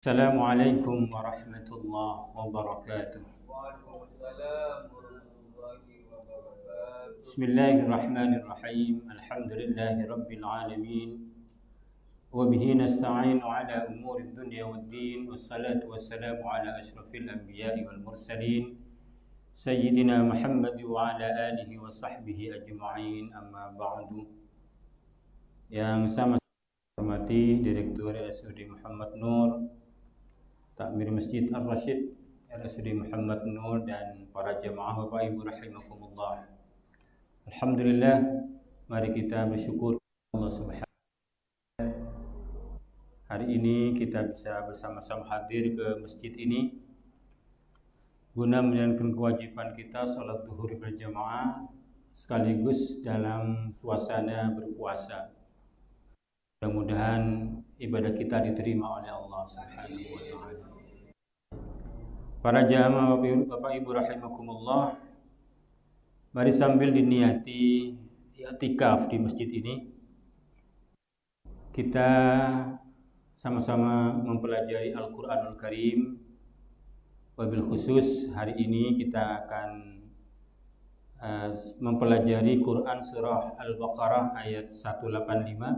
Assalamualaikum warahmatullahi wabarakatuh. Waalaikumsalam warahmatullahi wabarakatuh. Bismillahirrahmanirrahim. Alhamdulillahi rabbil alamin. Wa bihi nasta'inu ala umuri dunya waddin. Wassalatu wassalamu ala asyrafil anbiya'i wal mursalin Sayyidina Muhammad wa ala alihi wa sahbihi ajma'in. Amma ba'du. Yang sama hormati Direktur RSUD Muhammad Nur, Takmir Masjid Ar-Rasyid RSUD Muhammad Nur, dan para jamaah Bapak Ibu rahimakumullah. Alhamdulillah, mari kita bersyukur Allah Subhanahu wa ta'ala. Hari ini kita bisa bersama-sama hadir ke masjid ini guna menjalankan kewajiban kita salat zuhur berjamaah sekaligus dalam suasana berpuasa. Mudah-mudahan ibadah kita diterima oleh Allah Subhanahu wa ta'ala. Para jamaah Bapak Ibu rahimakumullah, mari sambil diniati i'tikaf di masjid ini, kita sama-sama mempelajari Al-Qur'anul Karim. Wabil khusus hari ini kita akan mempelajari Quran surah Al-Baqarah ayat 185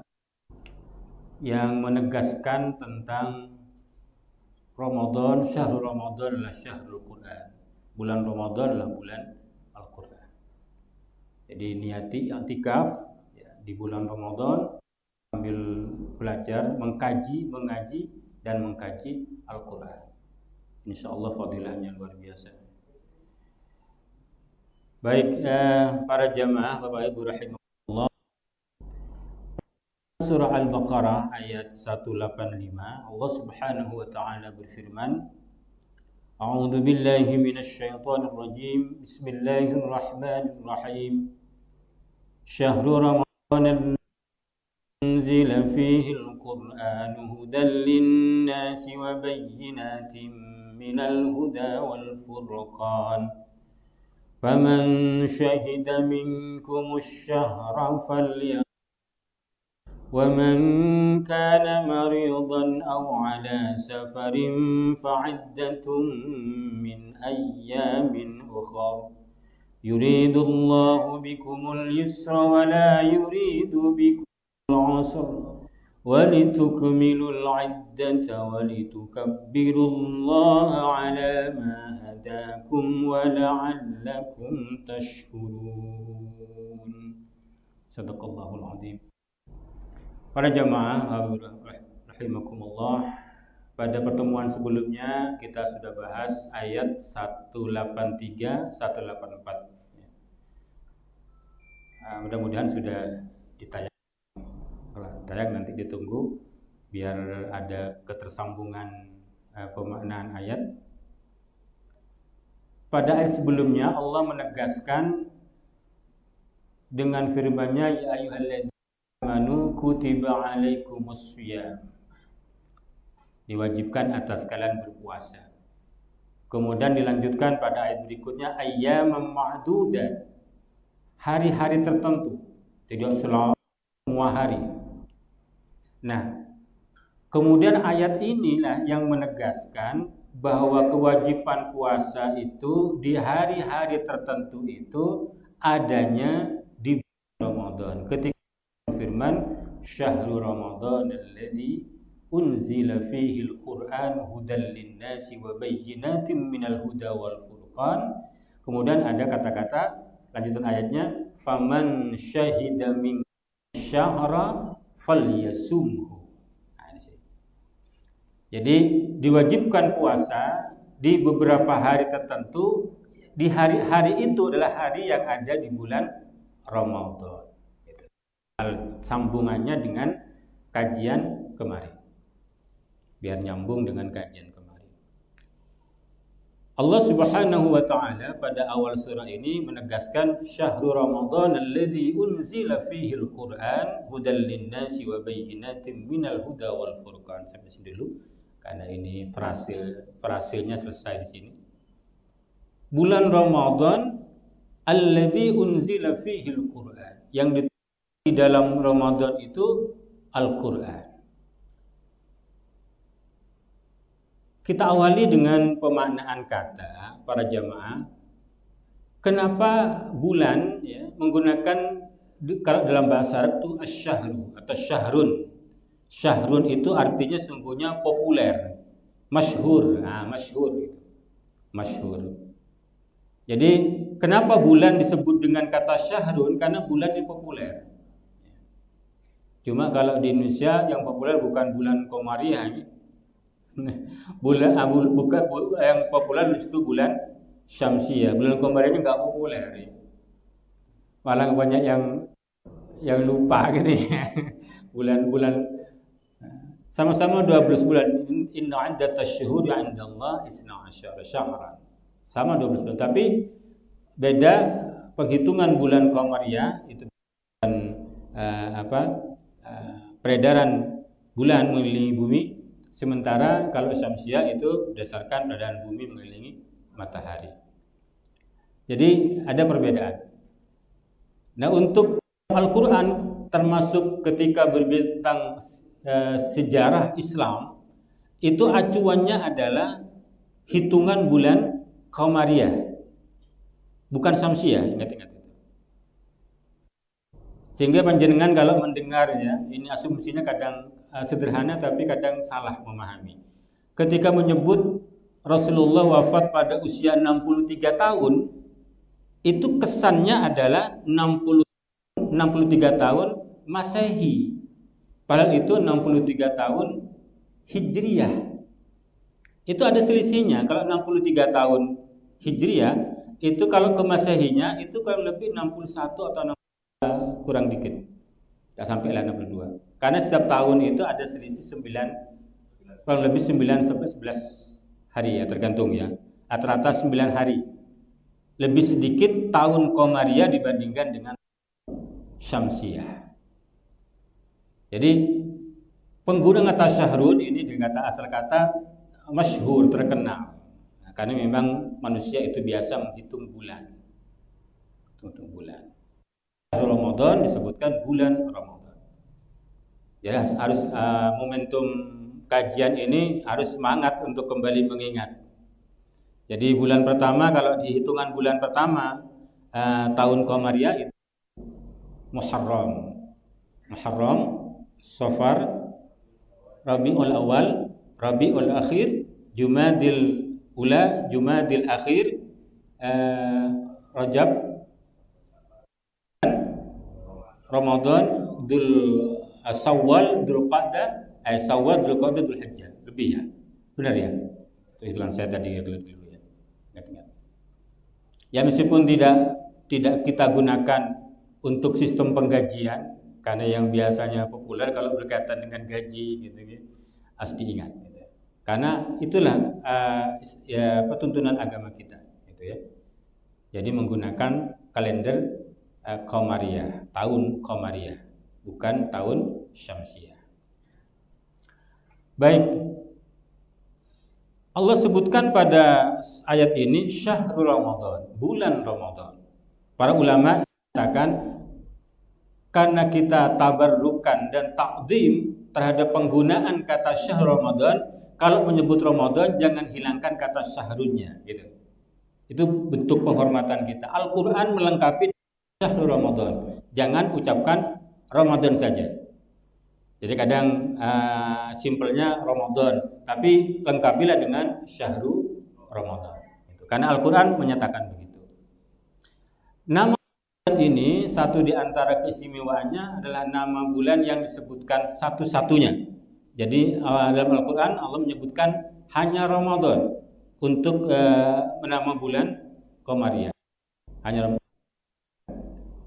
yang menegaskan tentang Ramadan. Syahrul Ramadan adalah syahrul Quran. Bulan Ramadan adalah bulan Al-Quran. Jadi niati i'tikaf ya, di bulan Ramadan sambil belajar, mengaji dan mengkaji Al-Quran. Insyaallah fadilahnya luar biasa. Baik, para jamaah Bapak Ibu rahimahullah, Surah Al-Baqarah ayat 185, Allah Subhanahu wa ta'ala berfirman, A'udzu billahi minasy syaithanir rajim. Bismillahirrahmanirrahim. Syahrul Ramadan unzila fihi al-Qur'an hudan lin-nasi wa bayyinatin minal huda wal furqan. Faman syahida minkumus syahra falyaqum ومن كان مريضا أو على سفر فعدة من أيام أخر يريد الله بكم اليسر ولا يريد بكم العسر ولتكملوا العدة ولتكبروا الله على ما هداكم ولعلكم تشكرون. صدق الله العظيم. Para jamaah rahimakumullah, pada pertemuan sebelumnya kita sudah bahas ayat 183, 184. Mudah-mudahan sudah ditayang. Kalau ditayang nanti ditunggu biar ada ketersambungan pemaknaan ayat. Pada ayat sebelumnya Allah menegaskan dengan firman-Nya, ya ayyuhalladzina amanu kutiba alaikumus syiyam, diwajibkan atas kalian berpuasa. Kemudian dilanjutkan pada ayat berikutnya, ayyaman ma'dudat, hari-hari tertentu, tidak semua hari. Nah, kemudian ayat inilah yang menegaskan bahwa kewajiban puasa itu di hari-hari tertentu itu adanya di Ramadan. Ketika firman syahrul Ramadan alladzi unzila fihi al-Qur'an hudan lin-nasi wa bayyinatin minal huda wal furqan. Kemudian ada kata-kata lanjutan ayatnya, faman syahida min syahra falyasumhu. Jadi diwajibkan puasa di beberapa hari tertentu. Di hari-hari itu adalah hari yang ada di bulan Ramadan. Sambungannya dengan kajian kemarin, biar nyambung dengan kajian kemarin. Allah Subhanahu wa ta'ala pada awal surah ini menegaskan syahrul Ramadan alladzi unzila fihi al-Qur'an hudan lin-nasi wa bayyinatin minal huda wal furqan. Sampai sini dulu karena ini frasenya selesai di sini. Bulan Ramadan alladzi unzila fihi al-Qur'an, yang di dalam Ramadan itu Al-Quran. Kita awali dengan pemaknaan kata para jamaah. Kenapa bulan ya, menggunakan kalau dalam bahasa Arab itu asyahru atau syahrun. Syahrun itu artinya sungguhnya populer, masyhur. Nah, masyhur itu. Masyhur. Jadi kenapa bulan disebut dengan kata syahrun? Karena bulan ini populer. Cuma kalau di Indonesia yang populer bukan bulan Komariah. Bulan yang populer itu bulan Syamsiah. Bulan Komariahnya nggak populer. Malah banyak yang lupa gitu ya. Bulan-bulan sama-sama 12 bulan. Inna 'iddatash syuhuri 'indallahi 12 syahran. Sama 12 bulan, tapi beda penghitungan bulan Qamariyah itu peredaran bulan mengelilingi bumi, sementara kalau Syamsiah itu berdasarkan peredaran bumi mengelilingi matahari. Jadi ada perbedaan. Nah, untuk Al-Quran termasuk ketika berbicara tentang sejarah Islam, itu acuannya adalah hitungan bulan Qamariyah, bukan Syamsiah. Ingat-ingat itu. Sehingga panjenengan kalau mendengarnya, ini asumsinya kadang sederhana tapi kadang salah memahami. Ketika menyebut Rasulullah wafat pada usia 63 tahun, itu kesannya adalah 63 tahun Masehi. Padahal itu 63 tahun Hijriyah. Itu ada selisihnya. Kalau 63 tahun Hijriyah, itu kalau ke Masehinya itu kurang lebih 61 atau 62, kurang dikit. Tidak sampai 62. Karena setiap tahun itu ada selisih 9, kurang lebih 9 sampai 11 hari ya, tergantung ya. Rata-rata 9 hari. Lebih sedikit tahun Qamariyah dibandingkan dengan Syamsiah. Jadi penggunaan kata syahrun ini dengan kata asal kata masyhur, terkenal. Nah, karena memang manusia itu biasa menghitung bulan. Menghitung bulan. Ramadan disebutkan bulan Ramadan. Jadi harus momentum kajian ini harus semangat untuk kembali mengingat. Jadi bulan pertama, kalau dihitungan bulan pertama tahun Qamariyah itu Muharram, Safar, Rabiul Awal, Rabiul Akhir, Jumadil Ula, Jumadil Akhir, Rajab, Ramadan, Syawal, Dzulqa'dah, Syawal, Dzulqa'dah, Dzulhijjah. Lebih ya? Benar ya? Itu hitungan saya tadi ya, dulu ya. Ingat-ingat. Ya meskipun tidak kita gunakan untuk sistem penggajian, karena yang biasanya populer kalau berkaitan dengan gaji gitu ya, harus diingat gitu. Karena itulah tuntunan agama kita gitu ya. Jadi menggunakan kalender Qamariyah, tahun Qamariyah, bukan tahun Syamsiah. Baik. Allah sebutkan pada ayat ini syahrul Ramadan, bulan Ramadan. Para ulama katakan karena kita tabarrukan dan takdim terhadap penggunaan kata syahr Ramadan, kalau menyebut Ramadan jangan hilangkan kata syahrunnya gitu. Itu bentuk penghormatan kita. Al-Qur'an melengkapi syahr Ramadan. Jangan ucapkan Ramadan saja. Jadi kadang simpelnya Ramadan, tapi lengkapilah dengan syahrul Ramadan. Karena Al-Qur'an menyatakan begitu. Nama ini satu di antara keistimewaannya adalah nama bulan yang disebutkan satu-satunya. Jadi dalam Al-Quran Allah menyebutkan hanya Ramadan untuk menama bulan Qamariyah. Hanya Ramadan.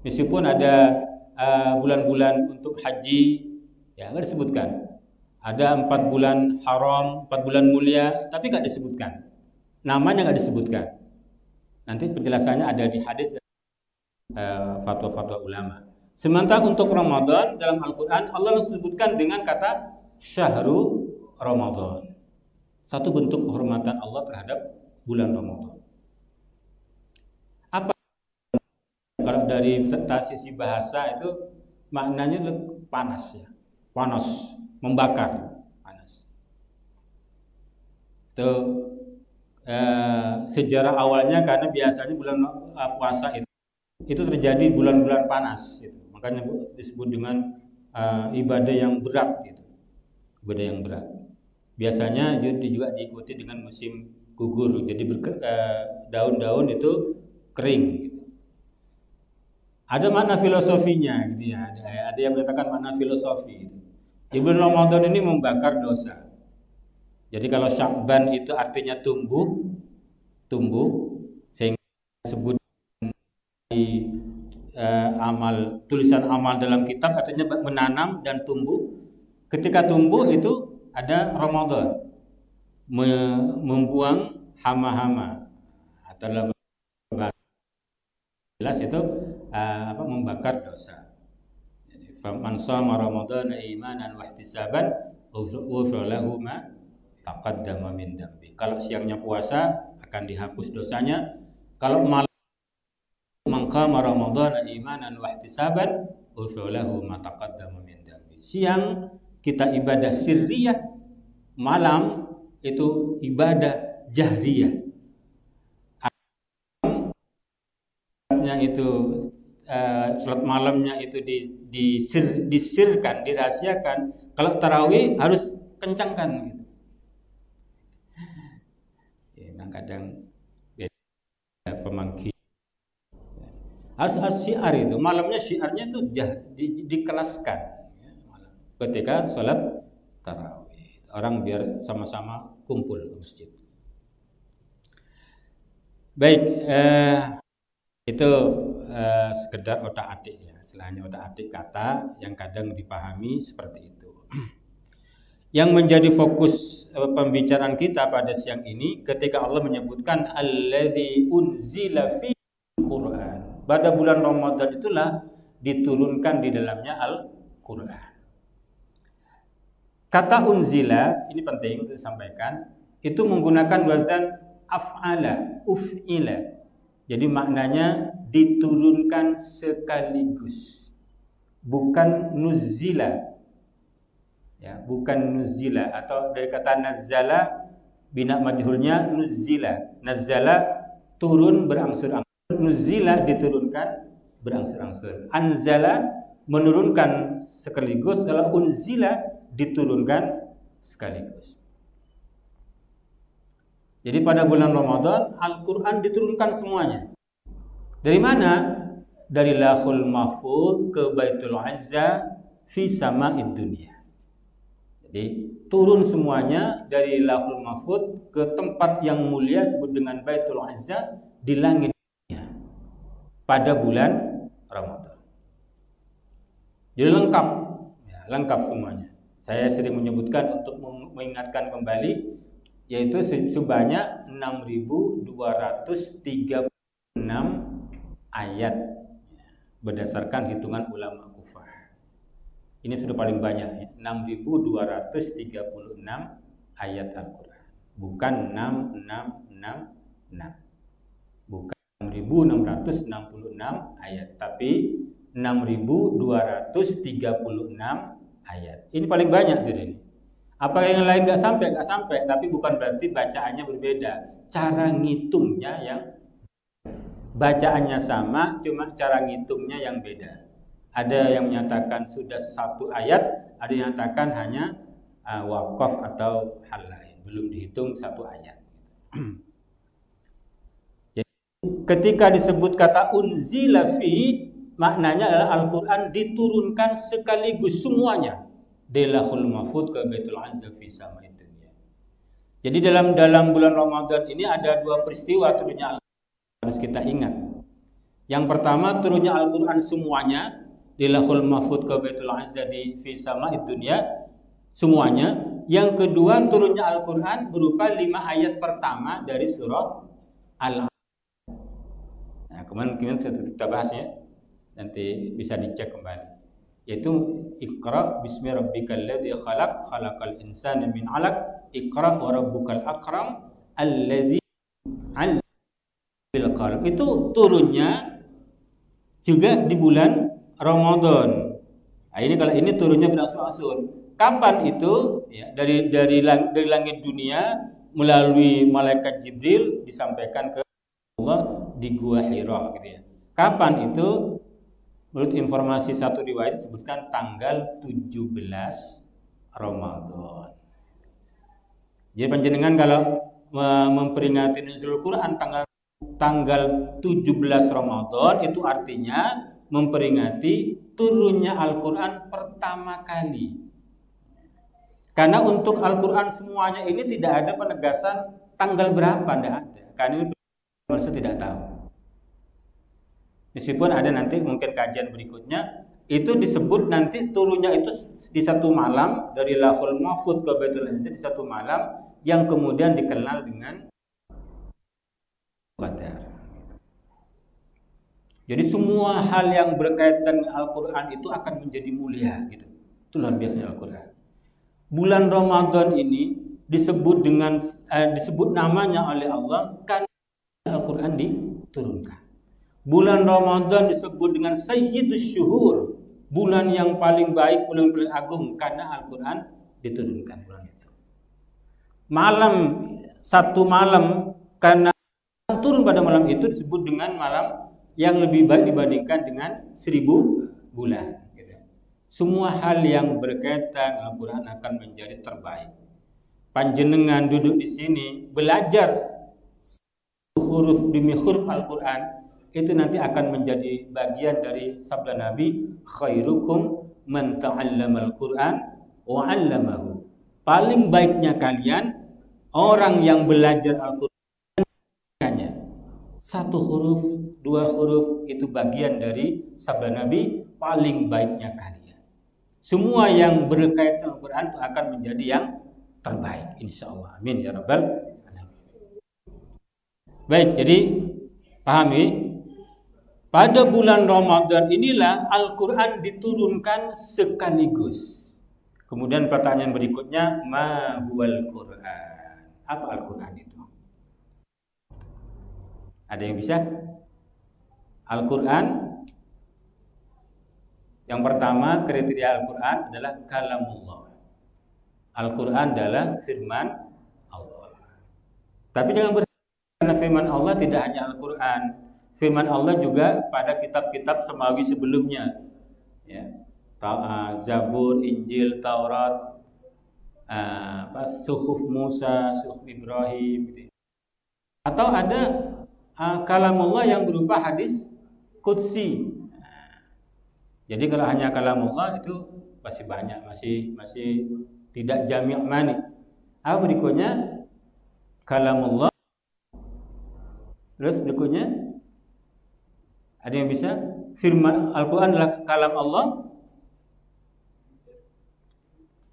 Meskipun ada bulan-bulan untuk haji, ya nggak disebutkan. Ada 4 bulan haram, 4 bulan mulia, tapi nggak disebutkan. Namanya nggak disebutkan. Nanti penjelasannya ada di hadis. Fatwa-fatwa ulama. Sementara untuk Ramadan dalam Al-Quran Allah sebutkan dengan kata syahru Ramadan. Satu bentuk kehormatan Allah terhadap bulan Ramadan. Apa kalau dari sisi bahasa itu maknanya panas ya, panas, membakar, panas. Itu sejarah awalnya karena biasanya bulan puasa itu terjadi bulan-bulan panas gitu. Makanya disebut dengan ibadah yang berat gitu. Ibadah yang berat. Biasanya juga diikuti dengan musim gugur. Jadi daun-daun itu kering gitu. Ada makna filosofinya gitu ya. Ada yang mengatakan makna filosofi gitu. Di bulan Ramadan ini membakar dosa. Jadi kalau Sya'ban itu artinya tumbuh sehingga disebut di tulisan amal dalam kitab artinya menanam dan tumbuh. Ketika tumbuh itu ada Ramadan, membuang hama-hama atau dalam jelas itu membakar dosa. Jadi faman shama ramadhana imanan wa ihtisaban ghufira lahu ma taqaddama min dambi. Kalau siangnya puasa akan dihapus dosanya. Kalau malam maqama ramadhana imanan wa ihtisaban ghufira lahu ma taqaddama min dambi. Siang kita ibadah sirriyah, malam itu ibadah jahriyah. Itu salat malamnya itu disirkan, dirahasiakan. Kalau tarawih harus kencangkan gitu. Kadang beda pemangki harus syiar itu malamnya syiarnya itu dikelaskan ya, ketika sholat tarawih orang biar sama-sama kumpul ke masjid. Baik, itu sekedar otak-atik ya, istilahnya otak-atik kata yang kadang dipahami seperti itu. Yang menjadi fokus pembicaraan kita pada siang ini ketika Allah menyebutkan alladzi unzila fi Qur'an. Pada bulan Ramadan itulah diturunkan di dalamnya Al-Qur'an. Kata unzila ini penting untuk disampaikan, itu menggunakan wazan af'ala, uf'ila. Jadi maknanya diturunkan sekaligus. Bukan nuzila. Ya, bukan nuzila atau dari kata nazzala bina majhulnya nuzila. Nazzala turun berangsur-angsur, nuzila diturunkan berangsur-angsur. Anzala menurunkan sekaligus, kalau unzila diturunkan sekaligus. Jadi pada bulan Ramadan Al-Qur'an diturunkan semuanya. Dari mana? Dari Lauhul Mahfuz ke Baitul Izza fi sama'id dunya. Jadi turun semuanya dari Lauhul Mahfuz ke tempat yang mulia disebut dengan Baitul Izza di langit dunia pada bulan Ramadan. Jadi lengkap, ya, lengkap semuanya. Saya sering menyebutkan untuk mengingatkan kembali, yaitu sebanyak 6.236 ayat berdasarkan hitungan ulama Kufah. Ini sudah paling banyak ya, 6.236 ayat Al-Quran. Bukan 6666. Bukan 6.666 ayat, tapi 6.236 ayat. Ini paling banyak sudah ini. Apa yang lain nggak sampai, tapi bukan berarti bacaannya berbeda. Cara ngitungnya yang bacaannya sama, cuma cara ngitungnya yang beda. Ada yang menyatakan sudah satu ayat, ada yang menyatakan hanya wakaf atau hal lain, belum dihitung satu ayat. Jadi, ketika disebut kata unzila fi, maknanya adalah Al-Quran diturunkan sekaligus semuanya dari Lauhul Mahfuz ke Baitul Izza fi sama'id dunya. Jadi dalam bulan Ramadan ini ada dua peristiwa turunnya Al-Quran harus kita ingat. Yang pertama turunnya Al-Quran semuanya di Lauhul Mahfuz ke Baitul Izza di fi sama'id dunya semuanya. Yang kedua turunnya Al-Quran berupa 5 ayat pertama dari surah Al-An'am. Nah, kemarin kita bahasnya, nanti bisa dicek kembali. Yaitu Iqra bismi rabbikal ladzi khalaq khalaqal insana min 'alaq Iqra wa rabbukal akram alladzi 'allama bil qalam. Itu turunnya juga di bulan Ramadan. Nah, ini kalau ini turunnya berangsur-angsur. Kapan itu? Ya, dari langit dunia melalui malaikat Jibril disampaikan ke Allah di Gua Hira gitu ya. Kapan itu? Menurut informasi satu riwayat disebutkan tanggal 17 Ramadan. Jadi panjenengan kalau memperingati nuzul Quran tanggal 17 Ramadan itu artinya memperingati turunnya Al-Quran pertama kali. Karena untuk Al-Quran semuanya ini tidak ada penegasan tanggal berapa, tidak ada. Karena ini manusia tidak tahu. Meskipun ada nanti mungkin kajian berikutnya, itu disebut nanti turunnya itu di satu malam dari Lauhul Mahfuz ke Baitul Izza di satu malam yang kemudian dikenal dengan Qadar. Jadi semua hal yang berkaitan dengan Al-Quran itu akan menjadi mulia gitu. Itu luar biasanya Al-Quran. Bulan Ramadan ini disebut namanya oleh Allah karena Al-Quran diturunkan. Bulan Ramadan disebut dengan Sayyidus Syuhur, bulan yang paling baik, bulan paling agung karena Al-Quran diturunkan bulan itu. Satu malam karena turun pada malam itu disebut dengan malam yang lebih baik dibandingkan dengan 1000 bulan. Semua hal yang berkaitan Al-Quran akan menjadi terbaik. Panjenengan duduk di sini belajar huruf demi huruf Al-Quran, itu nanti akan menjadi bagian dari sabda Nabi, khairukum man ta'allamal Qur'an wa 'allamahu. Paling baiknya kalian orang yang belajar Al-Qur'an. Satu huruf, dua huruf itu bagian dari sabda Nabi, paling baiknya kalian. Semua yang berkaitan Al-Qur'an itu akan menjadi yang terbaik insyaallah. Amin ya rabbal alamin. Baik, jadi pahami pada bulan Ramadan inilah Al-Quran diturunkan sekaligus. Kemudian pertanyaan berikutnya, ma huwal Quran? Apa Al-Quran itu? Ada yang bisa? Al-Quran, yang pertama kriteria Al-Quran adalah kalamullah. Al-Quran adalah firman Allah. Tapi jangan berharap karena firman Allah tidak hanya Al-Quran. Firman Allah juga pada kitab-kitab samawi sebelumnya, ya, Zabur, Injil, Taurat, Suhuf Musa, Suhuf Ibrahim, atau ada kalamullah yang berupa hadis qudsi. Jadi kalau hanya kalamullah itu masih banyak, masih tidak jami' mani. Berikutnya kalamullah, terus berikutnya ada yang bisa? Firman Al-Quran adalah kalam Allah.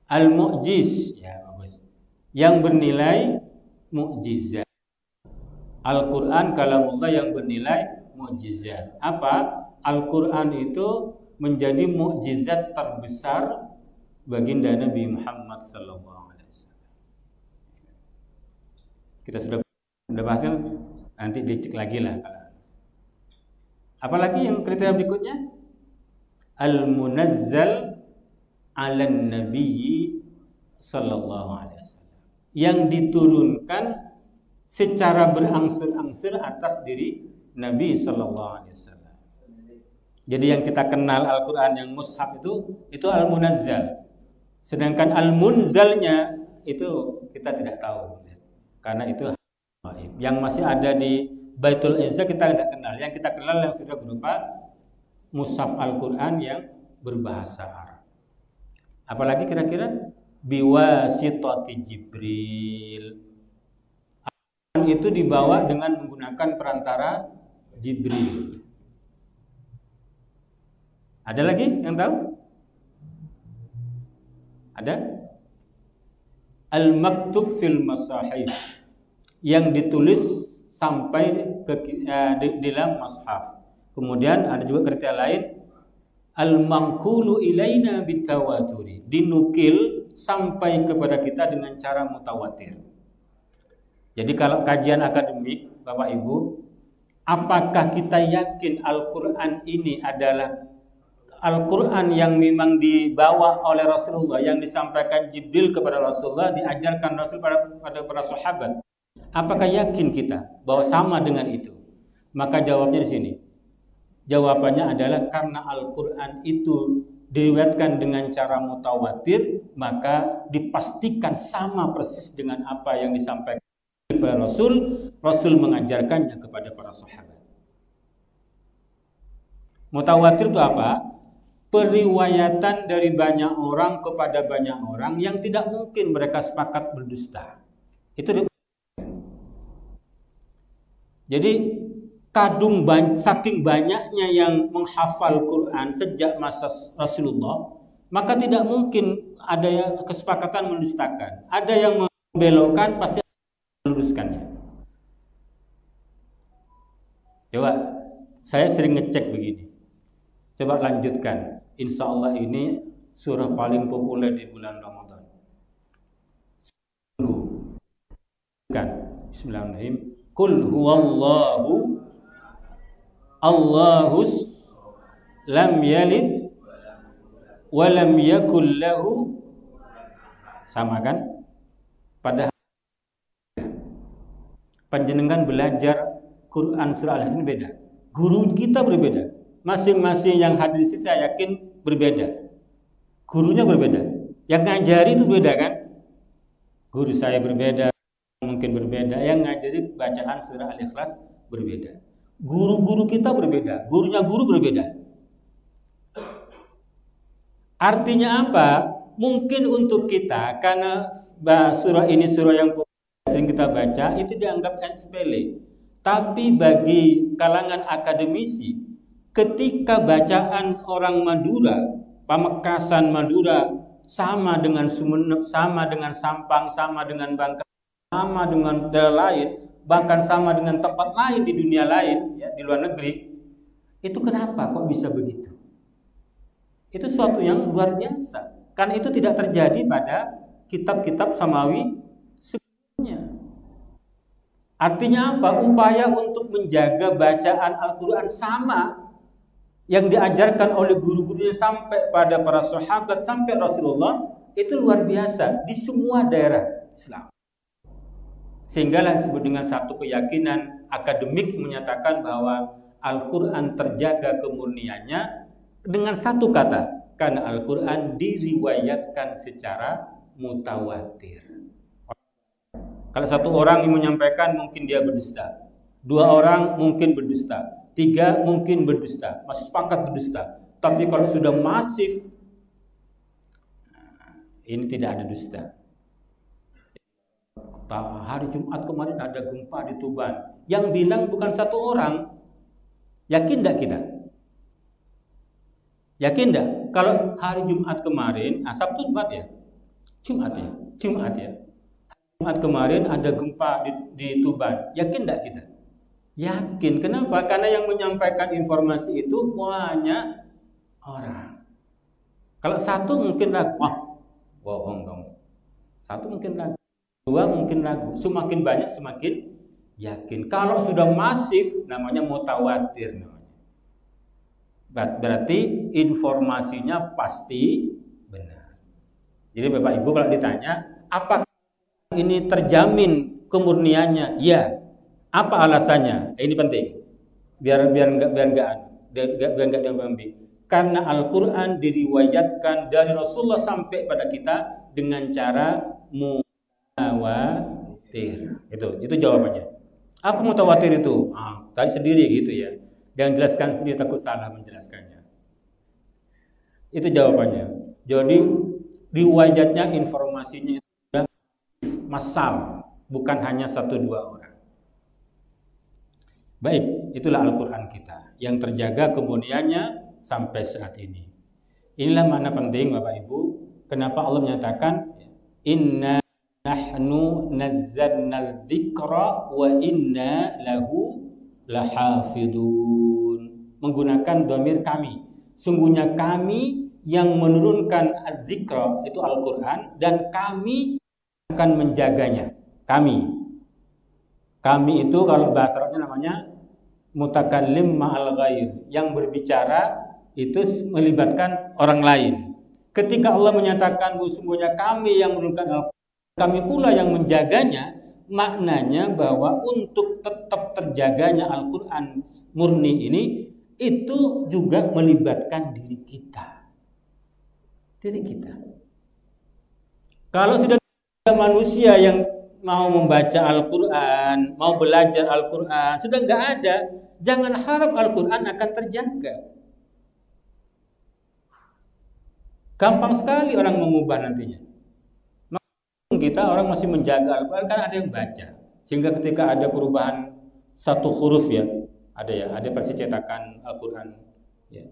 Al-Mu'jiz, ya, bagus. Yang bernilai mukjizat. Al-Quran kalam Allah yang bernilai mukjizat. Apa? Al-Quran itu menjadi mukjizat terbesar baginda Nabi Muhammad sallallahu alaihi wasallam. Kita sudah bahas, nanti dicek lagi lah. Apalagi yang kriteria berikutnya, al-munazzal 'alan nabiyyi sallallahu alaihi wasallam, yang diturunkan secara berangsur-angsur atas diri Nabi sallallahu alaihi wasallam. Jadi yang kita kenal Al-Qur'an yang mushaf itu al-munazzal. Sedangkan al-munzalnya itu kita tidak tahu. Karena itu yang masih ada di Baitul Izza kita tidak kenal. Yang kita kenal yang sudah berupa mushaf Al-Quran yang berbahasa Arab. Apalagi kira-kira biwasitati Jibril. Al-Quran itu dibawa dengan menggunakan perantara Jibril. Ada lagi yang tahu? Ada? Al-maktub fil masahif, yang ditulis sampai ke dalam mushaf. Kemudian ada juga kriteria lain, al-manqulu ilaina bitawaturi, dinukil sampai kepada kita dengan cara mutawatir. Jadi kalau kajian akademik, Bapak Ibu, apakah kita yakin Al-Quran ini adalah Al-Quran yang memang dibawa oleh Rasulullah, yang disampaikan Jibril kepada Rasulullah, diajarkan Rasul pada para sahabat. Apakah yakin kita bahwa sama dengan itu? Maka jawabnya di sini. Jawabannya adalah karena Al-Quran itu diriwayatkan dengan cara mutawatir, maka dipastikan sama persis dengan apa yang disampaikan kepada Rasul. Rasul mengajarkannya kepada para sahabat. Mutawatir itu apa? Periwayatan dari banyak orang kepada banyak orang yang tidak mungkin mereka sepakat berdusta. Itu jadi saking banyaknya yang menghafal Quran sejak masa Rasulullah, maka tidak mungkin ada kesepakatan mendustakan. Ada yang membelokkan, pasti meluruskannya. Coba, saya sering ngecek begini. Coba lanjutkan. Insya Allah ini surah paling populer di bulan Ramadan. Bismillahirrahmanirrahim. Qul huwallahu Allahus lam yalid wa lam yakul lahu, sama kan? Padahal panjenengan belajar Quran surah Al-Yasin beda. Guru kita berbeda. Masing-masing yang hadir di sini saya yakin berbeda. Gurunya berbeda. Yang ngajari itu beda kan? Guru saya berbeda, mungkin berbeda. Yang ngajari bacaan surah Al-Ikhlas berbeda. Guru-guru kita berbeda, gurunya guru berbeda. Artinya apa? Mungkin untuk kita, karena surah ini surah yang sering kita baca, itu dianggap sepele. Tapi bagi kalangan akademisi, ketika bacaan orang Madura, Pamekasan Madura, sama dengan Sumenep, sama dengan Sampang, sama dengan Bangka, sama dengan daerah lain, bahkan sama dengan tempat lain di dunia lain, ya, di luar negeri, itu kenapa kok bisa begitu? Itu suatu yang luar biasa, karena itu tidak terjadi pada kitab-kitab Samawi sebelumnya. Artinya apa? Upaya untuk menjaga bacaan Al-Quran sama yang diajarkan oleh guru-gurunya sampai pada para sahabat, sampai Rasulullah, itu luar biasa di semua daerah Islam. Sehingga disebut dengan satu keyakinan akademik menyatakan bahwa Al-Quran terjaga kemurniannya dengan satu kata, karena Al-Quran diriwayatkan secara mutawatir. Kalau satu orang yang menyampaikan mungkin dia berdusta, dua orang mungkin berdusta, tiga mungkin berdusta, masih sepakat berdusta. Tapi kalau sudah masif, ini tidak ada dusta. Hari Jumat kemarin ada gempa di Tuban, yang bilang bukan satu orang. Yakin tidak kita? Yakin tidak? Kalau hari Jumat kemarin, Sabtu Jumat ya? Jumat ya? Jumat kemarin ada gempa di Tuban. Yakin tidak kita? Yakin. Kenapa? Karena yang menyampaikan informasi itu banyak orang. Kalau satu mungkin ragu, bohong kamu. Satu mungkin ragu, dua mungkin ragu. Semakin banyak semakin yakin. Kalau sudah masif namanya mutawatir namanya. Berarti informasinya pasti benar. Jadi Bapak Ibu kalau ditanya, apakah ini terjamin kemurniannya? Ya. Apa alasannya? Ini penting. Biar enggak diambil. Karena Al-Qur'an diriwayatkan dari Rasulullah sampai pada kita dengan cara mutawatir. Itu jawabannya. Apa mutawatir itu? Tadi sendiri gitu ya. Jangan jelaskan sendiri, takut salah menjelaskannya. Itu jawabannya. Jadi riwayatnya, informasinya itu sudah massal, bukan hanya 1-2 orang. Baik, itulah Al-Quran kita yang terjaga kemudiannya sampai saat ini. Inilah makna penting Bapak Ibu, kenapa Allah menyatakan inna nahnu nazzalna dzikra wa inna lahu lahafidun, menggunakan dhamir kami. Sungguhnya kami yang menurunkan az-zikra, itu Al-Quran, dan kami akan menjaganya. Kami itu kalau bahasa Arabnya namanya mutakallim ma'al ghair, yang berbicara itu melibatkan orang lain. Ketika Allah menyatakan sesungguhnya kami yang menurunkan Al-Quran, kami pula yang menjaganya, maknanya bahwa untuk tetap terjaganya Al-Quran murni ini itu juga melibatkan diri kita. Diri kita. Kalau sudah ada manusia yang mau membaca Al-Quran, mau belajar Al-Quran, sudah nggak ada, jangan harap Al-Quran akan terjaga. Gampang sekali orang mengubah nantinya. Kita orang masih menjaga Al-Quran karena ada yang baca. Sehingga ketika ada perubahan satu huruf ya, ada versi cetakan Al-Quran ya.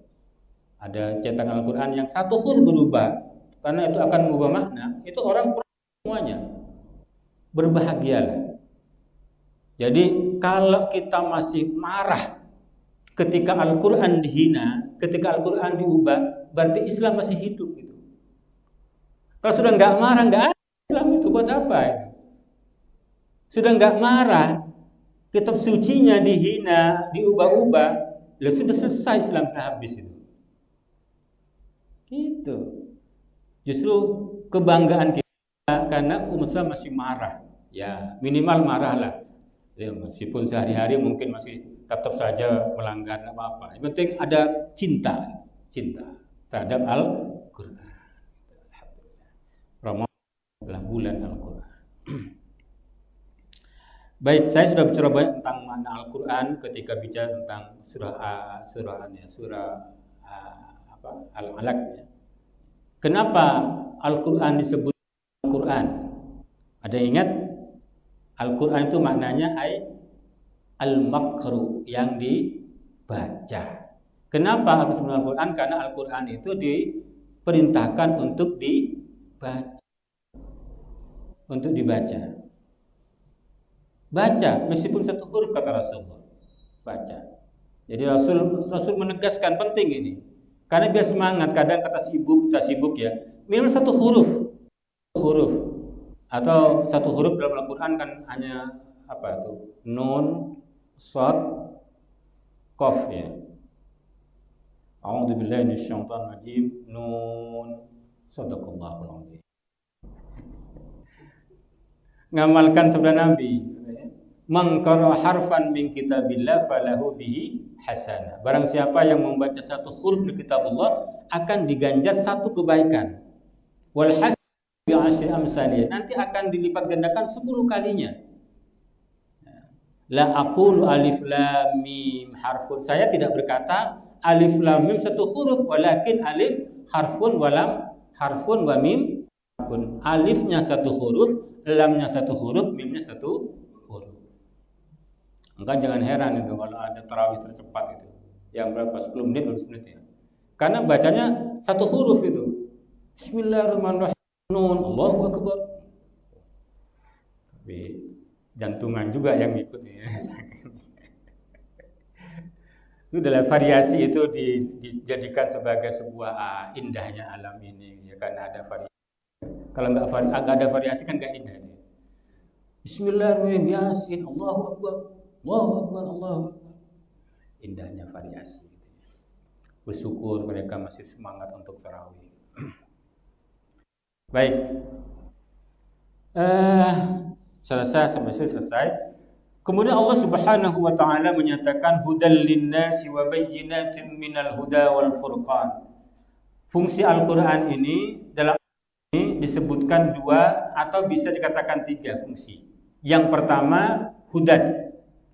Ada cetakan Al-Quran yang satu huruf berubah karena itu akan mengubah makna, itu orang semuanya berbahagialah. Jadi kalau kita masih marah ketika Al-Quran dihina, ketika Al-Quran diubah, berarti Islam masih hidup gitu. Kalau sudah nggak marah, nggak ada Islam itu buat apa itu? Sudah nggak marah, kitab sucinya dihina, diubah-ubah, ya sudah selesai Islam, sudah habis itu. Gitu. Justru kebanggaan kita karena umat Islam masih marah. Ya minimal marah lah. Ya, meskipun sehari-hari mungkin masih tetap saja melanggar apa-apa. Yang penting ada cinta terhadap Al-Quran. Ramadan adalah bulan Al-Quran. Baik, saya sudah bicara banyak tentang makna Al-Quran ketika bicara tentang surah Al-Alaq. Ya. Kenapa Al-Quran disebut Al-Quran? Ada yang ingat? Al-Quran itu maknanya al-makru, yang dibaca. Kenapa aku sebut Al-Quran? Karena Al-Quran itu diperintahkan untuk dibaca. Untuk dibaca. Baca, meskipun satu huruf kata Rasulullah. Baca. Jadi Rasul menegaskan penting ini. Karena biar semangat, kadang kita sibuk ya. Minimal satu huruf. Atau satu huruf dalam Al-Quran kan hanya apa itu? Nun, shad, qaf ya. A'udzubillahi minasyaitonir rajim. Nun, shadaqallahul azim. Ngamalkan sabda Nabi. Man qara harfan min kitabillah falahu bihi hasanah. Barang siapa yang membaca satu huruf di kitab Allah akan diganjar satu kebaikan. Wal hasanah bi asyri amsalih. Nanti akan dilipat gandakan 10 kalinya. La aqulu alif lam mim harfun. Saya tidak berkata alif lam mim satu huruf, walakin alif harfun walam harfun wa mim harfun. Alifnya satu huruf, lamnya satu huruf, mimnya satu huruf. Maka jangan heran itu kalau ada tarawih tercepat itu. Yang berapa? 10 menit, 12 menit ya. Karena bacanya satu huruf itu. Bismillahirrahmanirrahim. Nun, Allahu Akbar. Tapi jantungan juga yang ikut ya. Itu dalam variasi itu dijadikan sebagai sebuah indahnya alam ini ya, karena ada variasi. Kalau nggak ada variasi kan nggak indah. Bismillahirrahmanirrahim. Yasin, Allahu Akbar. Allahu Akbar, Allahu Akbar. Indahnya variasi. Bersyukur mereka masih semangat untuk tarawih. Baik. Selesai. Kemudian Allah Subhanahu wa taala menyatakan hudal linnasi wa bayyinatin minal huda wal furqan. Fungsi Al-Qur'an ini dalam ini disebutkan 2 atau bisa dikatakan 3 fungsi. Yang pertama, hudan,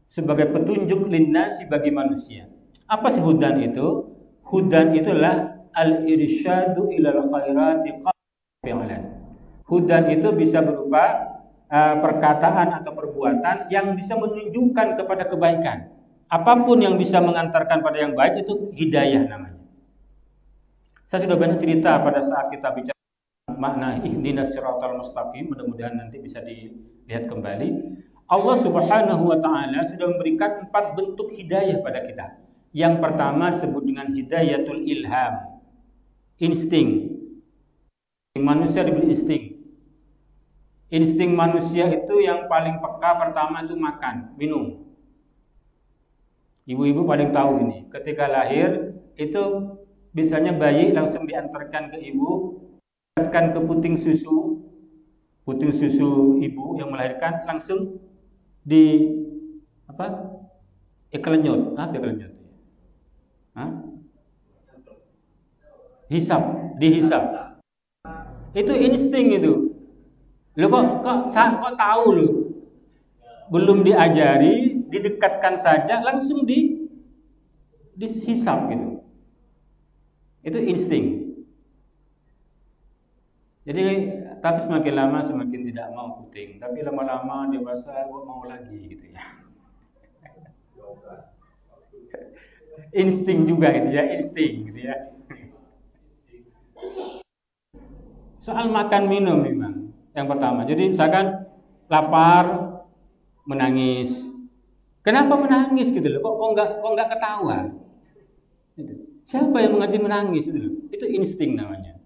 sebagai petunjuk linnasi bagi manusia. Apa sih hudan itu? Hudan itulah al-irsyadu ilal khairati fi'lan. Hudan itu bisa berupa perkataan atau perbuatan yang bisa menunjukkan kepada kebaikan. Apapun yang bisa mengantarkan pada yang baik itu hidayah namanya. Saya sudah banyak cerita pada saat kita bicara makna ihdinas siratal mustaqim, mudah-mudahan nanti bisa dilihat kembali. Allah Subhanahu wa taala sudah memberikan 4 bentuk hidayah pada kita. Yang pertama disebut dengan hidayatul ilham. Insting. Manusia diberi insting. Insting manusia itu yang paling peka pertama itu makan, minum. Ibu-ibu paling tahu ini. Ketika lahir itu Biasanya bayi langsung diantarkan ke ibu, diantarkan ke puting susu ibu yang melahirkan, langsung di apa? Ekelenyot, apa ekelenyot? Hah? Dihisap. Itu insting itu. Lu kok tahu lu? Belum diajari, didekatkan saja langsung dihisap gitu. Itu insting. Jadi tapi semakin lama semakin tidak mau puting, tapi lama-lama dewasa gua mau lagi gitu ya. Insting juga itu ya, insting gitu ya. Soal makan minum memang yang pertama. Jadi misalkan lapar, menangis. Kenapa menangis gitu loh? Kok enggak ketawa? Gitu. Siapa yang mengerti menangis itu loh? Itu insting namanya.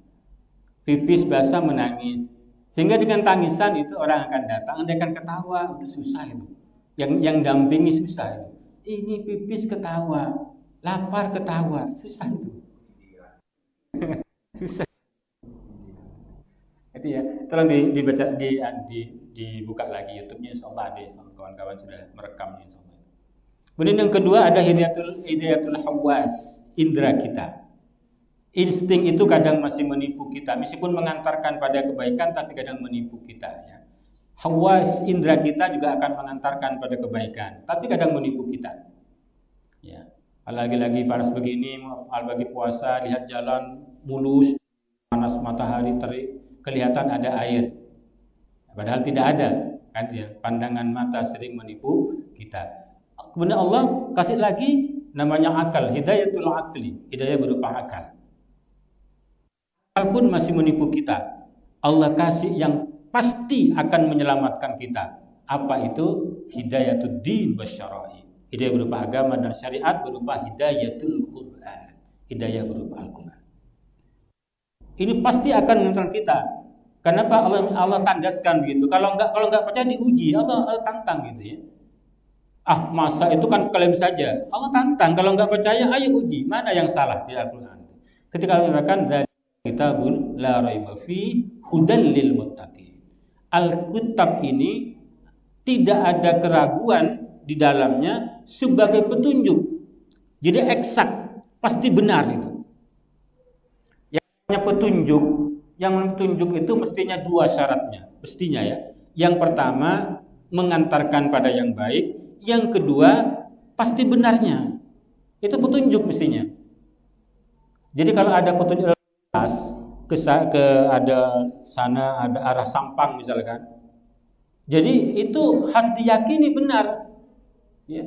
Pipis basah menangis. Sehingga dengan tangisan itu orang akan datang, Anda akan ketawa, udah susah itu. Yang dampingi susah itu. Ini pipis ketawa, lapar ketawa, susah itu. Susah. Itu ya. Tolong dibaca dibuka lagi YouTube-nya, insyaallah ada kawan-kawan sudah merekamnya insyaallah. Kemudian yang kedua ada hidayatul hawas, indera kita. Insting itu kadang masih menipu kita, meskipun mengantarkan pada kebaikan tapi kadang menipu kita ya. Hawas indera kita juga akan mengantarkan pada kebaikan, tapi kadang menipu kita. Ya. Lagi-lagi panas begini, lagi puasa, lihat jalan mulus, panas matahari terik, kelihatan ada air. Padahal tidak ada, kan ya. Pandangan mata sering menipu kita. Kemudian Allah kasih lagi namanya akal, hidayatul akli, hidayah berupa akal. Akal pun masih menipu kita. Allah kasih yang pasti akan menyelamatkan kita. Apa itu? Hidayatul din wasyara'i. Hidayah berupa agama dan syariat berupa hidayatul Quran. Hidayah berupa Al-Quran. Ini pasti akan menyelamatkan kita. Kenapa Allah tandaskan begitu? Kalau enggak percaya diuji, Allah tantang gitu ya. Masa itu kan klaim saja. Allah tantang, kalau enggak percaya ayo uji. Mana yang salah di Al-Quran? Ketika Allah mengatakan kitabun la raiba fi hudan lil muttaqin. Al-Kitab ini tidak ada keraguan di dalamnya sebagai petunjuk. Jadi eksak, pasti benar itu. Yang petunjuk itu mestinya dua syaratnya, mestinya ya. Yang pertama mengantarkan pada yang baik, yang kedua pasti benarnya. Itu petunjuk mestinya. Jadi kalau ada petunjuk ke ada sana ada arah Sampang misalkan. Jadi itu harus diyakini benar. Ya.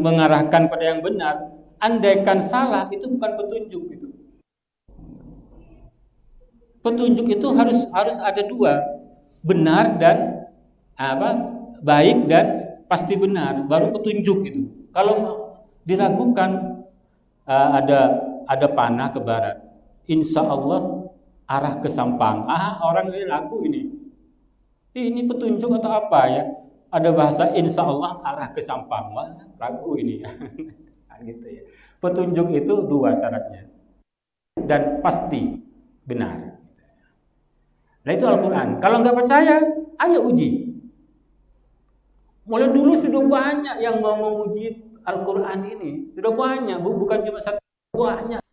Mengarahkan pada yang benar. Andaikan salah itu bukan petunjuk itu. Petunjuk itu harus ada dua, benar dan baik dan pasti benar, baru petunjuk itu. Kalau diragukan ada panah ke barat, insya Allah arah ke Sampang. Orang ini ragu ini petunjuk atau apa ya? Ada bahasa insya Allah arah ke Sampang, wah ragu ini. Gitu ya. Petunjuk itu dua syaratnya dan pasti benar. Nah itu Al-Quran. Kalau nggak percaya, ayo uji. Mulai dulu sudah banyak yang mau menguji Al-Quran ini. Sudah banyak, bukan cuma satu, banyak.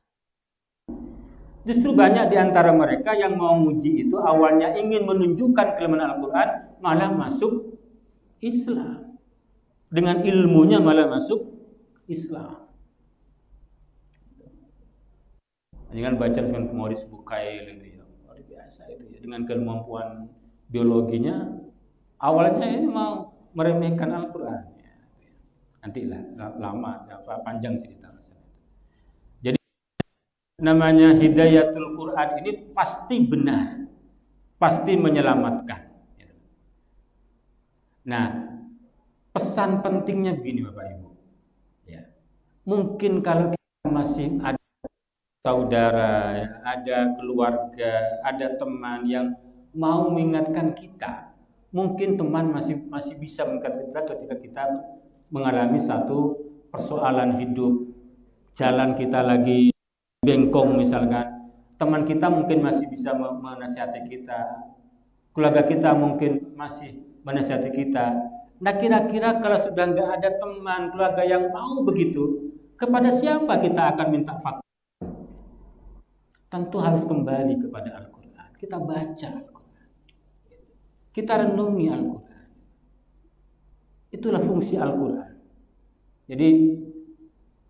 Justru banyak di antara mereka yang mau menguji itu awalnya ingin menunjukkan kelemahan Al-Quran, malah masuk Islam. Dengan ilmunya malah masuk Islam. Jangan baca dengan Maurice Bucaille itu ya. Luar biasa itu ya. Dengan kemampuan biologinya awalnya ini mau meremehkan Al-Quran ya. Nantilah lama panjang cerita masalah itu. Jadi namanya hidayatul Quran ini pasti benar, pasti menyelamatkan. Nah, pesan pentingnya begini Bapak Ibu. Ya. Mungkin kalau kita masih ada saudara, ada keluarga, ada teman yang mau mengingatkan kita, mungkin teman masih bisa mengingatkan kita ketika kita mengalami satu persoalan hidup, jalan kita lagi bengkong misalkan, teman kita mungkin masih bisa menasihati kita, keluarga kita mungkin masih menasihati kita. Nah kira-kira kalau sudah nggak ada teman, keluarga yang mau begitu, kepada siapa kita akan minta fatwa? Tentu harus kembali kepada Al-Quran. Kita baca Al-Quran, kita renungi Al-Quran. Itulah fungsi Al-Quran. Jadi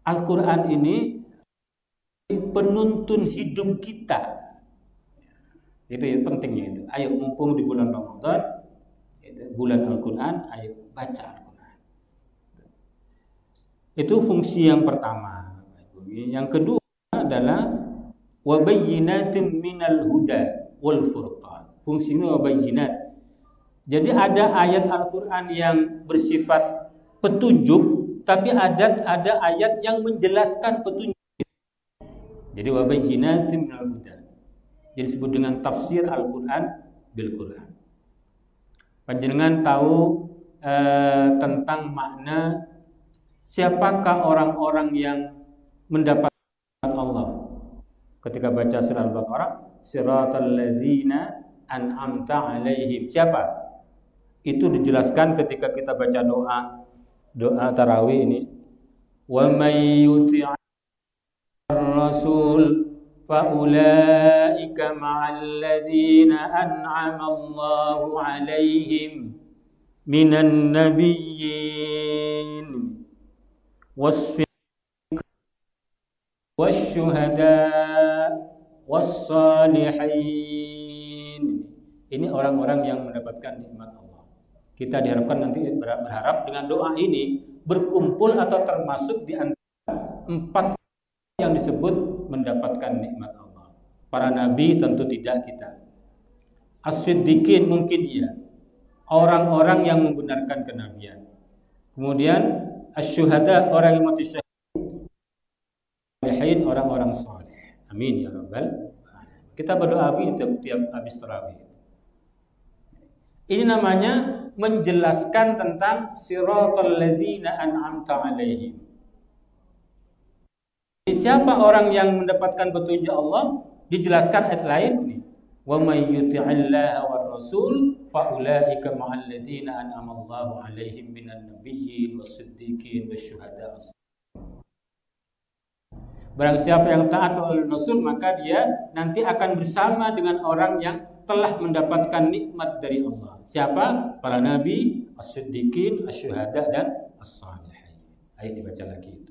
Al-Quran ini penuntun hidup kita. Itu ya pentingnya itu. Ayo mumpung di bulan Ramadan, bulan Al-Quran, ayo baca Al-Quran. Itu fungsi yang pertama. Yang kedua adalah wabayyinatin minal huda wal furqan. Fungsinya wabayyinat. Jadi ada ayat Al-Quran yang bersifat petunjuk, tapi ada ayat yang menjelaskan petunjuk. Jadi wabayyinatin minal huda. Jadi disebut dengan tafsir Al-Quran bil Quran. Panjenengan tahu tentang makna siapakah orang-orang yang mendapat Allah. Ketika baca surah Al-Baqarah, siratal ladzina an'amta 'alaihim. Siapa? Itu dijelaskan ketika kita baca doa tarawih ini. Wa may yuti'ir rasul faulaika ma'al ladzina an'ama Allahu 'alaihim minan nabiyyin wasyuhada wassalihin. Ini orang-orang yang mendapatkan nikmat Allah. Kita diharapkan nanti berharap dengan doa ini berkumpul atau termasuk di antara 4 yang disebut mendapatkan nikmat Allah. Para nabi tentu tidak kita. As-siddiqin mungkin iya, orang-orang yang membenarkan kenabian. Kemudian asy-syuhada, orang yang mati syahid. Salihin, orang-orang saleh. Amin ya rabbal alamin. Kita berdoa tiap habis tarawih. Ini namanya menjelaskan tentang siratal ladzina an'amta 'alaihim. Siapa orang yang mendapatkan petunjuk Allah? Dijelaskan ayat lain ini. Wa may yuti'illaha war rasul fa ulaika ma'al ladzina an'ama Allahu 'alaihim minan nabiyyin was-siddiqin wasyuhada. Barang siapa yang taat oleh Rasul, maka dia nanti akan bersama dengan orang yang telah mendapatkan nikmat dari Allah. Siapa? Para nabi, as-siddiqin, asy-syuhada dan as-salihin. Ayat dibaca lagi itu.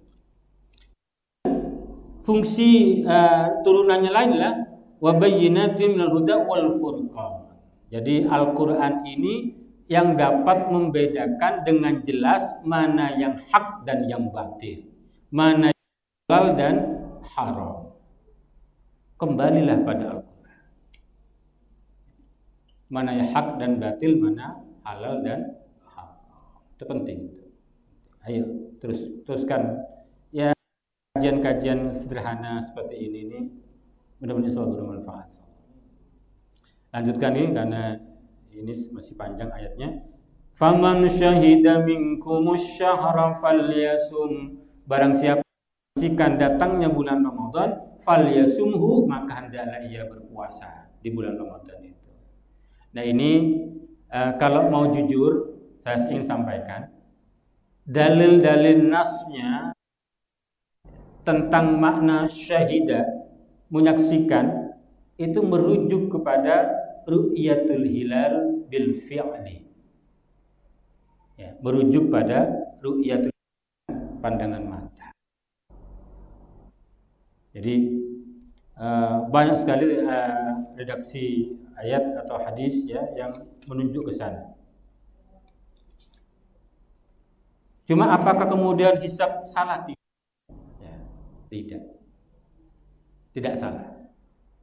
Fungsi turunannya lain adalah wabayyinatin minal huda wal furqan. Jadi Al-Qur'an ini yang dapat membedakan dengan jelas mana yang hak dan yang batil, mana yang halal dan haram. Kembalilah pada Al-Quran. Mana yang hak dan batil, mana halal dan haram. Itu penting. Ayo teruskan. Ya, kajian-kajian sederhana seperti ini mudah-mudahan selalu bermanfaat. Lanjutkan ini karena ini masih panjang ayatnya. Faman syahida minkumus syahra falyasum. Barang siapa saksikan datangnya bulan Ramadan, falyasumhu, maka hendaklah ia berpuasa di bulan Ramadan itu. Nah ini kalau mau jujur, saya ingin sampaikan dalil-dalil nasnya tentang makna syahida, menyaksikan, itu merujuk kepada ru'yatul hilal bil fi'li. Ya, merujuk pada ru'yatul pandangan mata. Jadi banyak sekali redaksi ayat atau hadis ya yang menunjuk ke sana. Cuma apakah kemudian hisab salah? Ya, tidak salah.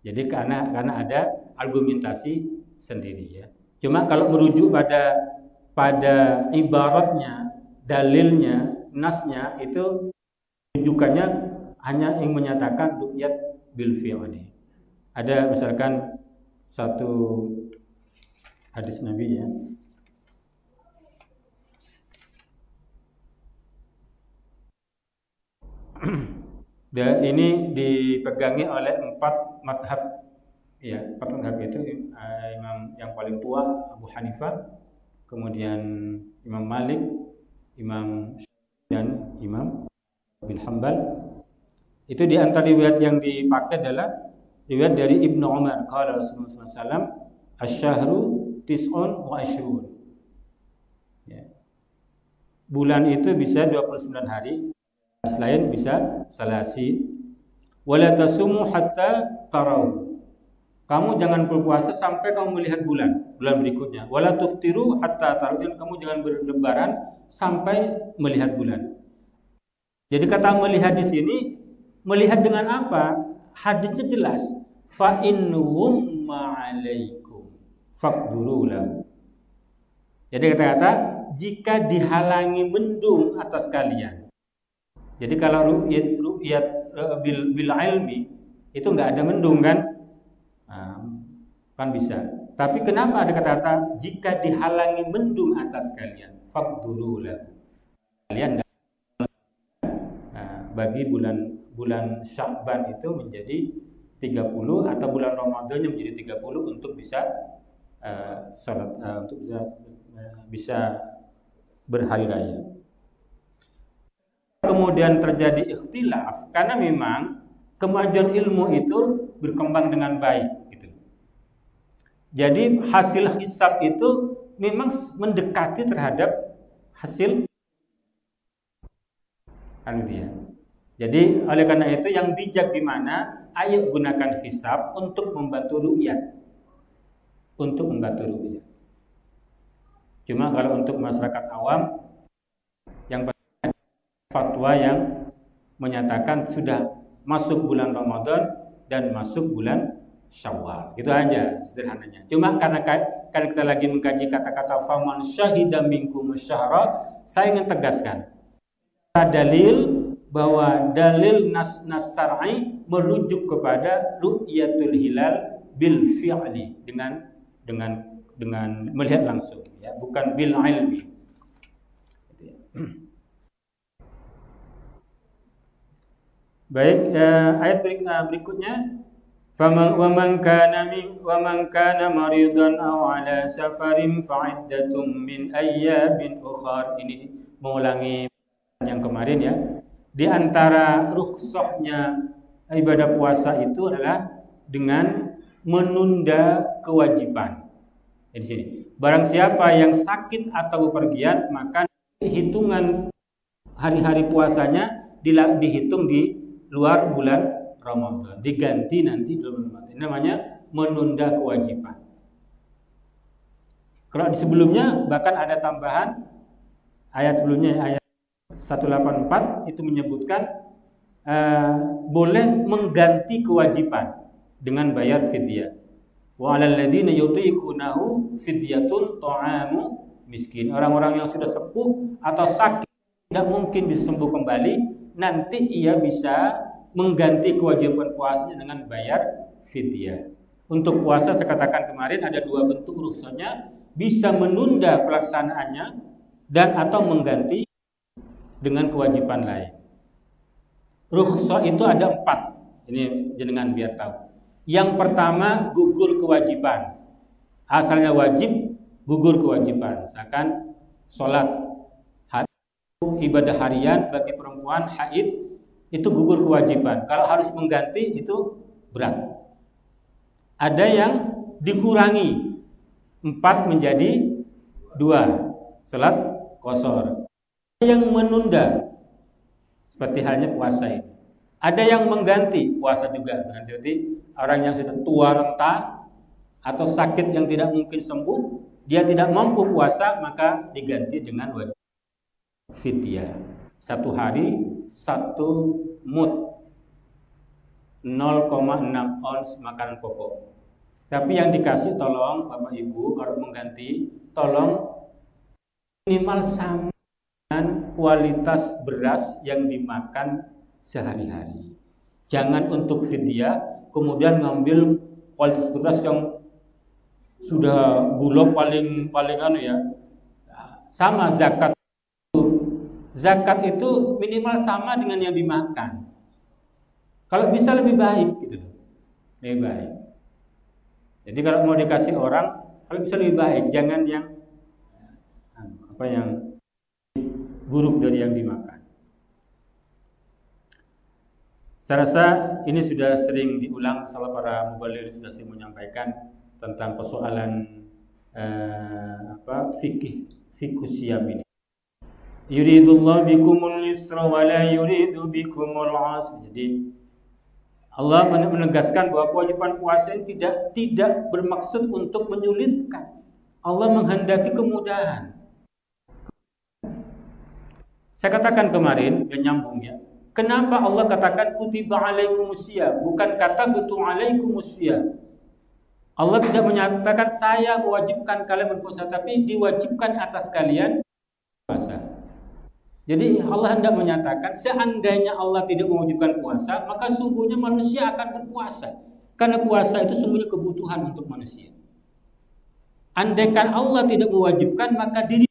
Jadi karena ada argumentasi sendiri ya. Cuma kalau merujuk pada ibaratnya, dalilnya, nasnya itu rujukannya hanya yang menyatakan ru'yat bil fi'li. Ada misalkan satu hadis Nabi ya. Dan ini dipegangi oleh empat madhab, ya, empat madhab itu imam yang paling tua Abu Hanifah, kemudian Imam Malik, Imam Syafi'i, dan Imam bin Hanbal. Itu di antara riwayat yang dipakai adalah riwayat dari Ibnu Umar, qala Rasulullah SAW, asy-syahru tis'un wa asyrun. Ya. Bulan itu bisa 29 hari, selain bisa salasi. Wala tasumu hatta tarau. Kamu jangan berpuasa sampai kamu melihat bulan berikutnya. Wala tuftiru hatta tarau. Dan kamu jangan berlebaran sampai melihat bulan. Jadi kata melihat di sini, melihat dengan apa? Hadisnya jelas. Fa in ghumma 'alaikum faqduru lahu. Jadi kata-kata jika dihalangi mendung atas kalian. Jadi kalau ru'yat bil ilmi itu enggak ada mendung kan? Kan bisa. Tapi kenapa ada kata-kata jika dihalangi mendung atas kalian? Faqduru lahu. Kalian bagi bulan Sya'ban itu menjadi 30 atau bulan Ramadannya menjadi 30 untuk bisa salat untuk bisa berhari raya. Kemudian terjadi ikhtilaf karena memang kemajuan ilmu itu berkembang dengan baik gitu. Jadi hasil hisab itu memang mendekati terhadap hasil kan dia. Jadi oleh karena itu yang bijak di mana? Ayo gunakan hisab untuk membantu ru'yat. Untuk membantu ru'yat. Cuma kalau untuk masyarakat awam yang fatwa yang menyatakan sudah masuk bulan Ramadan dan masuk bulan Syawal. Itu aja sederhananya. Cuma karena kita lagi mengkaji kata-kata faman syahida minkum syahra, saya ingin tegaskan. Dalil bahwa dalil nas syar'i merujuk kepada ru'yatul hilal bil fi'li dengan melihat langsung ya, bukan bil ilmi. Baik, ayat berikutnya wa man kana maridan aw ala safarin fa'iddatum min ayyamin ukhar. Ini mengulangi yang kemarin ya. Di antara rukhsahnya ibadah puasa itu adalah dengan menunda kewajiban. Di sini, barang siapa yang sakit atau bepergian, maka hitungan hari-hari puasanya dihitung di luar bulan Ramadan, diganti nanti di bulan Ramadan. Ini namanya menunda kewajiban. Kalau di sebelumnya bahkan ada tambahan ayat sebelumnya, ayat 184 itu menyebutkan boleh mengganti kewajiban dengan bayar fidyah. Wa 'alal ladzina yutiqunahu fidyatun ta'amu miskin. Orang-orang yang sudah sepuh atau sakit tidak mungkin bisa sembuh kembali, nanti ia bisa mengganti kewajiban puasanya dengan bayar fidyah. Untuk puasa saya katakan kemarin ada dua bentuk rukhsahnya, bisa menunda pelaksanaannya dan atau mengganti dengan kewajiban lain. Rukhsah itu ada 4. Ini jenengan biar tahu. Yang pertama gugur kewajiban. Asalnya wajib, gugur kewajiban. Misalkan sholat, ibadah harian bagi perempuan haid itu gugur kewajiban. Kalau harus mengganti itu berat. Ada yang dikurangi 4 menjadi 2, sholat qashar. Yang menunda seperti halnya puasa ini. Ada yang mengganti puasa juga. Jadi orang yang sudah tua renta atau sakit yang tidak mungkin sembuh, dia tidak mampu puasa, maka diganti dengan wajib fidyah. 1 hari 1 mud, 0,6 ons makanan pokok. Tapi yang dikasih tolong Bapak Ibu kalau mengganti, tolong minimal sama dengan kualitas beras yang dimakan sehari-hari. Jangan untuk fidyah kemudian ngambil kualitas beras yang sudah bulog paling ya. Sama zakat itu minimal sama dengan yang dimakan. Kalau bisa lebih baik gitu loh. Lebih baik. Jadi kalau mau dikasih orang, kalau bisa lebih baik, jangan yang buruk dari yang dimakan. Saya rasa ini sudah sering diulang, salah para mubaligh sudah sering menyampaikan tentang persoalan fikih siyam ini. Yuridullahu bikumul yusra wa la yuridu bikumul usra. Jadi Allah menegaskan bahwa kewajiban puasa ini tidak bermaksud untuk menyulitkan. Allah menghendaki kemudahan. Saya katakan kemarin, dan nyambung ya. Kenapa Allah katakan kutiba alaikumusiyam, bukan katabtu alaikumusiyam? Allah tidak menyatakan saya mewajibkan kalian berpuasa, tapi diwajibkan atas kalian puasa. Jadi Allah hendak menyatakan seandainya Allah tidak mewajibkan puasa, maka sungguhnya manusia akan berpuasa. Karena puasa itu sungguhnya kebutuhan untuk manusia. Andaikan Allah tidak mewajibkan, maka diri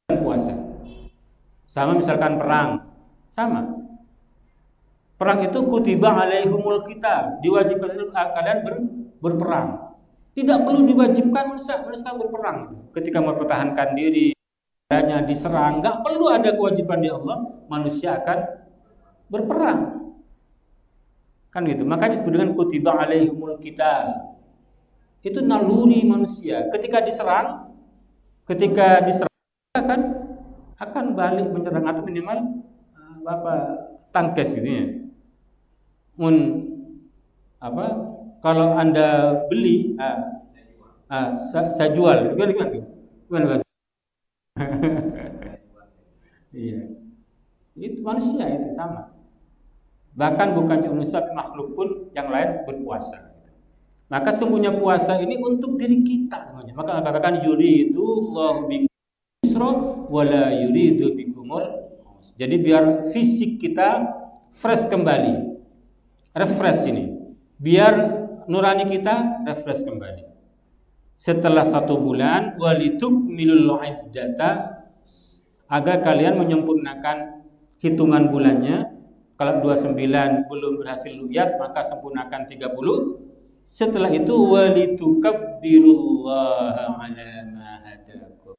puasa. Sama misalkan perang, sama. Perang itu kutiba alaihumul qital, diwajibkan kalian berperang. Tidak perlu diwajibkan manusia berperang. Ketika mempertahankan diri, hanya diserang, nggak perlu ada kewajiban di Allah, manusia akan berperang. Kan gitu. Makanya disebut dengan kutiba alaihumul qital. Itu naluri manusia. Ketika diserang akan balik menyerang atau minimal tangkes gitu ya. Kalau Anda beli, saya jual. Gimana? Iya. Itu manusia itu sama. Bahkan bukan cuma manusia tapi makhluk pun yang lain berpuasa. Maka sungguhnya puasa ini untuk diri kita semuanya. Maka katakan yuridullahu bikum yusra wa la yuridu bikumul. Jadi biar fisik kita fresh kembali. Refresh ini. Biar nurani kita refresh kembali. Setelah 1 bulan walitukmilul iddata, agar kalian menyempurnakan hitungan bulannya. Kalau 29 belum berhasil luyat, maka sempurnakan 30. Setelah itu walitukabbirullaha ala ma hadakum.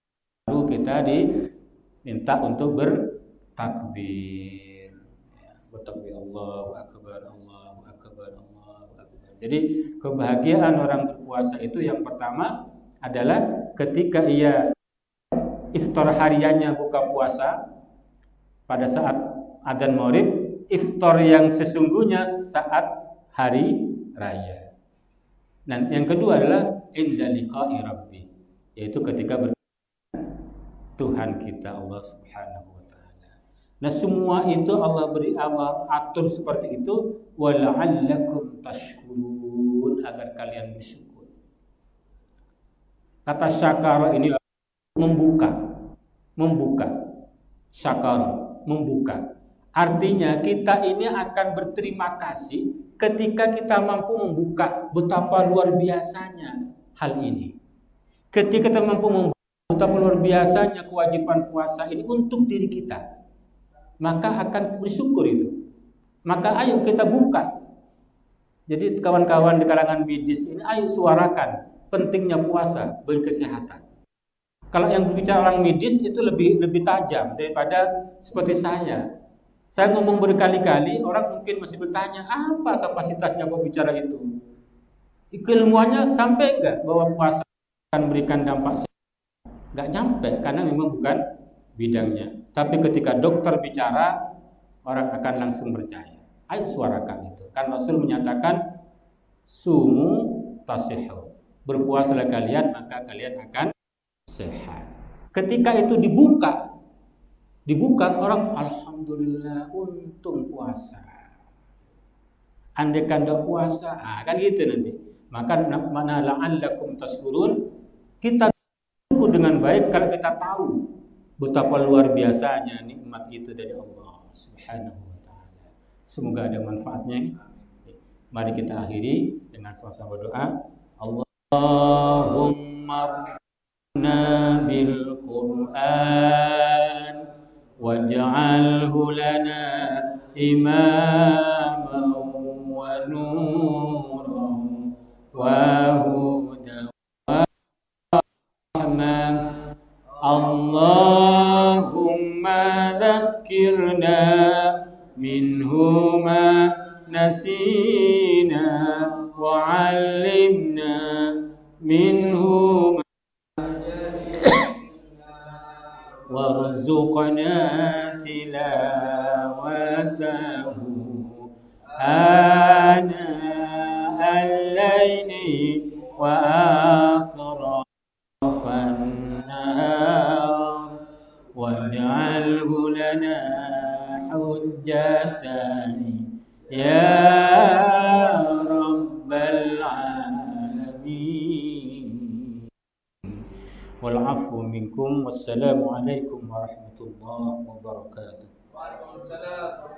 Lalu kita diminta untuk bertakbir. Bertakbir Allahu akbar, Allahu akbar, Allahu akbar. Jadi kebahagiaan orang berpuasa itu yang pertama adalah ketika ia iftar hariannya buka puasa pada saat adzan maghrib, iftar yang sesungguhnya saat hari raya. Dan yang kedua adalah inda liqa'i rabbi, yaitu ketika Tuhan kita Allah Subhanahu wa taala. Nah, semua itu Allah atur seperti itu wala'allakum tashkurun, agar kalian bersyukur. Kata syakara ini membuka. Syakara, membuka. Artinya kita ini akan berterima kasih ketika kita mampu membuka. Betapa luar biasanya hal ini. Ketika kita mampu membuka betapa luar biasanya kewajiban puasa ini untuk diri kita, maka akan bersyukur itu. Maka ayo kita buka. Jadi kawan-kawan di kalangan medis ini, ayo suarakan pentingnya puasa bagi kesehatan. Kalau yang berbicara orang medis itu lebih tajam daripada seperti saya. Saya ngomong berkali-kali, orang mungkin masih bertanya, apa kapasitasnya kok bicara itu? Keilmuannya sampai enggak bahwa puasa akan memberikan dampak sehat? Enggak nyampe, karena memang bukan bidangnya. Tapi ketika dokter bicara, orang akan langsung percaya. Ayo suarakan itu. Kan Rasul menyatakan, sumu tasihu. Berpuasalah kalian, maka kalian akan sehat. Ketika itu dibuka orang, alhamdulillah, untung puasa. Andaikan tidak puasa, kan gitu nanti. Maka mana la'allakum tashkurun, kita syukur dengan baik kalau kita tahu betapa luar biasanya nikmat itu dari Allah Subhanahu wa taala. Semoga ada manfaatnya. Mari kita akhiri dengan sama-sama berdoa. Allahumma bil Qur'an waj'alhu lana imama وهدى ورحمة. اللهم ذكرنا منه ما نسينا وعلمنا منه ما وارزقنا تلاوته آناء الليل وأطراف النهار واجعله لنا حجة يا رب العالمين. والعفو منكم والسلام عليكم ورحمة الله وبركاته. Waalaikumsalam.